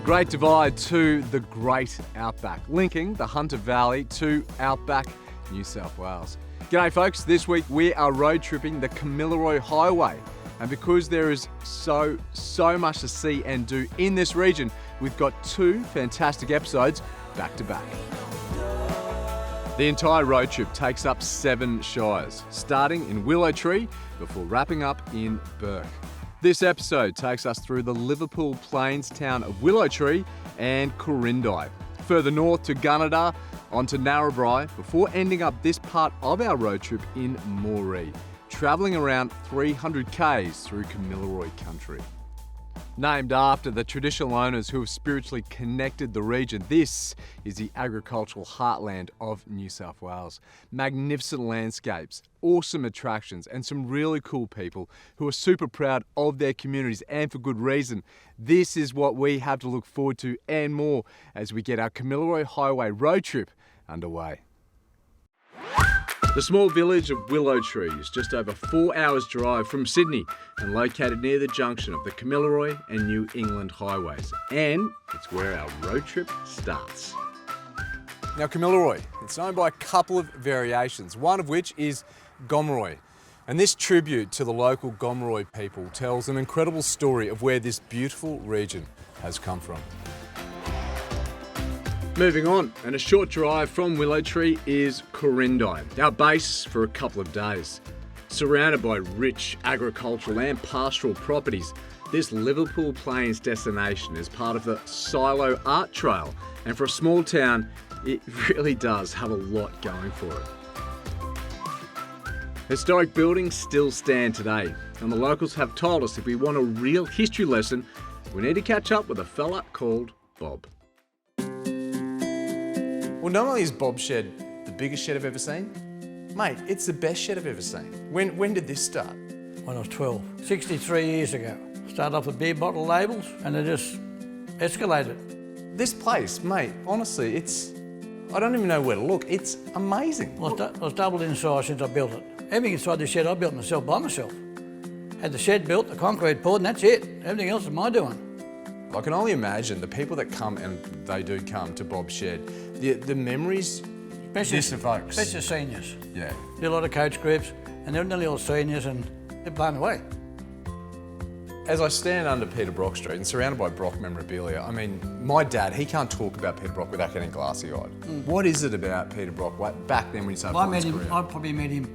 Great Divide to the Great Outback, linking the Hunter Valley to Outback, New South Wales. G'day folks, this week we are road tripping the Kamilaroi Highway. And because there is so much to see and do in this region, we've got two fantastic episodes back to back. The entire road trip takes up 7 shires, starting in Willow Tree before wrapping up in Burke. This episode takes us through the Liverpool Plains town of Willow Tree and Corindai. Further north to Gunnedah, onto Narrabri, before ending up this part of our road trip in Moree, travelling around 300 k's through Kamilaroi country. Named after the traditional owners who have spiritually connected the region, this is the agricultural heartland of New South Wales. Magnificent landscapes, awesome attractions, and some really cool people who are super proud of their communities, and for good reason. This is what we have to look forward to and more as we get our Kamilaroi Highway road trip underway. The small village of Willow Tree is just over 4 hours drive from Sydney and located near the junction of the Kamilaroi and New England highways. And it's where our road trip starts. Now Kamilaroi, it's known by a couple of variations, one of which is Gomeroi. And this tribute to the local Gomeroi people tells an incredible story of where this beautiful region has come from. Moving on, and a short drive from Willow Tree is Corindai, our base for a couple of days. Surrounded by rich agricultural and pastoral properties, this Liverpool Plains destination is part of the Silo Art Trail, and for a small town, it really does have a lot going for it. Historic buildings still stand today, and the locals have told us if we want a real history lesson, we need to catch up with a fella called Bob. Well, not only is Bob's shed the biggest shed I've ever seen, mate, it's the best shed I've ever seen. When did this start? When I was 12, 63 years ago. Started off with beer bottle labels and it just escalated. This place, mate, honestly, I don't even know where to look. It's amazing. Well, I was doubled in size since I built it. Everything inside the shed I built myself by myself. Had the shed built, the concrete poured, and that's it. Everything else is my doing. I can only imagine the people that come, and they do come to Bob's shed, the memories this evokes. Especially seniors. Yeah. Did a lot of coach groups, and they're nearly all seniors, and they're blown away. As I stand under Peter Brock Street and surrounded by Brock memorabilia, I mean, my dad, he can't talk about Peter Brock without getting glassy-eyed. What is it about Peter Brock back then when he started his career? I probably met him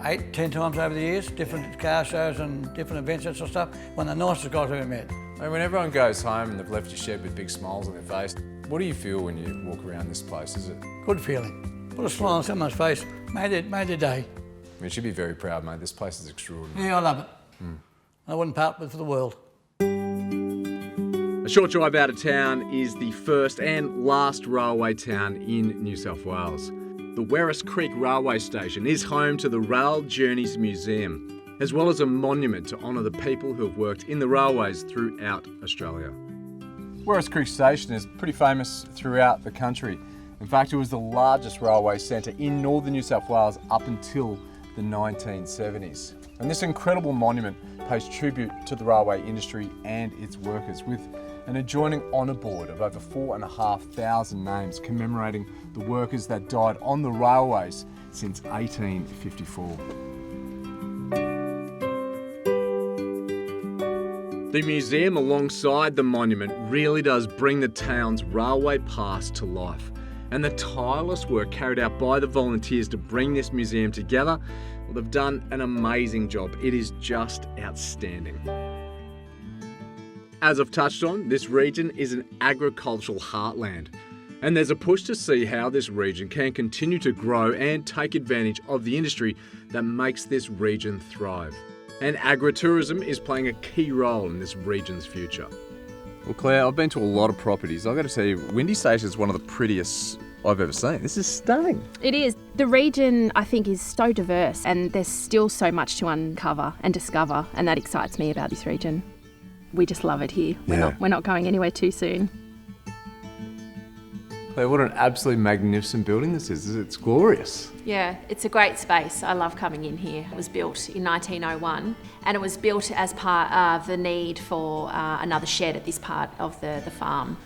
8, 10 times over the years, different car shows and different events and sort of stuff. One of the nicest guys I've ever met. And when everyone goes home and they've left your shed with big smiles on their face, what do you feel when you walk around this place? Is it? Good feeling. Put a smile on someone's face, made their day. I mean, you should be very proud, mate. This place is extraordinary. Yeah, I love it. I wouldn't part with it for the world. A short drive out of town is the first and last railway town in New South Wales. The Werris Creek Railway Station is home to the Rail Journeys Museum, as well as a monument to honour the people who have worked in the railways throughout Australia. Werris Creek Station is pretty famous throughout the country. In fact, it was the largest railway centre in northern New South Wales up until the 1970s. And this incredible monument pays tribute to the railway industry and its workers, with an adjoining honour board of over 4,500 names commemorating the workers that died on the railways since 1854. The museum alongside the monument really does bring the town's railway past to life. And the tireless work carried out by the volunteers to bring this museum together, well, they've done an amazing job. It is just outstanding. As I've touched on, this region is an agricultural heartland. And there's a push to see how this region can continue to grow and take advantage of the industry that makes this region thrive. And agritourism is playing a key role in this region's future. Well, Claire, I've been to a lot of properties. I've got to tell you, Windy Station is one of the prettiest I've ever seen. This is stunning. It is. The region, I think, is so diverse, and there's still so much to uncover and discover, and that excites me about this region. We just love it here. We're not going anywhere too soon. Claire, what an absolutely magnificent building this is. It's glorious. Yeah, it's a great space. I love coming in here. It was built in 1901 and it was built as part of the need for another shed at this part of the farm.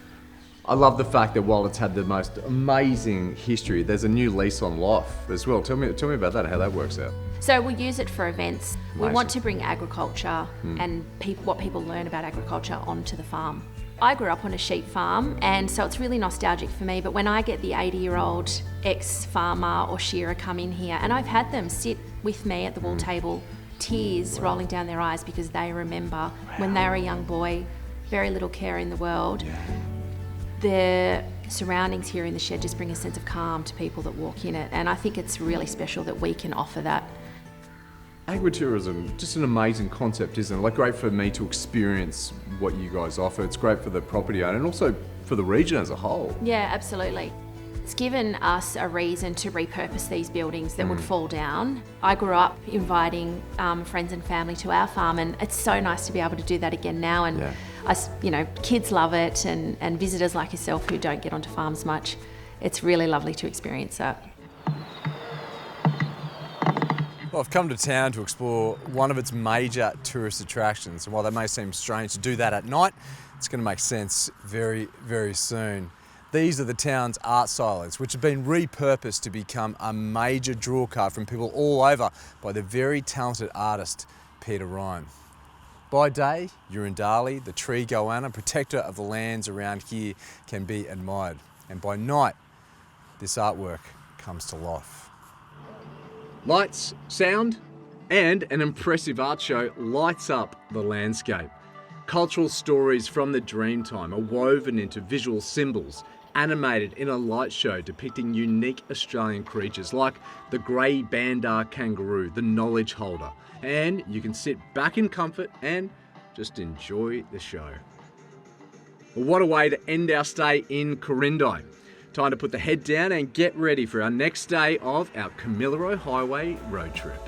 I love the fact that while it's had the most amazing history, there's a new lease on life as well. Tell me about that, how that works out. So we use it for events. Amazing. We want to bring agriculture and what people learn about agriculture onto the farm. I grew up on a sheep farm, and so it's really nostalgic for me, but when I get the 80-year-old ex-farmer or shearer come in here, and I've had them sit with me at the wool table, tears rolling down their eyes because they remember when they were a young boy, very little care in the world. The surroundings here in the shed just bring a sense of calm to people that walk in it, and I think it's really special that we can offer that. Agritourism, just an amazing concept, isn't it? Like, great for me to experience what you guys offer. It's great for the property owner and also for the region as a whole. Yeah, absolutely. It's given us a reason to repurpose these buildings that would fall down. I grew up inviting friends and family to our farm, and it's so nice to be able to do that again now. And kids love it, and visitors like yourself who don't get onto farms much. It's really lovely to experience that. Well, I've come to town to explore one of its major tourist attractions, and while that may seem strange to do that at night, it's going to make sense very, very soon. These are the town's art silos, which have been repurposed to become a major draw card from people all over by the very talented artist, Peter Ryan. By day, Urundali, the tree goanna, protector of the lands around here, can be admired. And by night, this artwork comes to life. Lights, sound, and an impressive art show lights up the landscape. Cultural stories from the Dreamtime are woven into visual symbols, animated in a light show depicting unique Australian creatures like the grey bandar kangaroo, the knowledge holder. And you can sit back in comfort and just enjoy the show. Well, what a way to end our stay in Corindai. Time to put the head down and get ready for our next day of our Kamilaroi Highway road trip.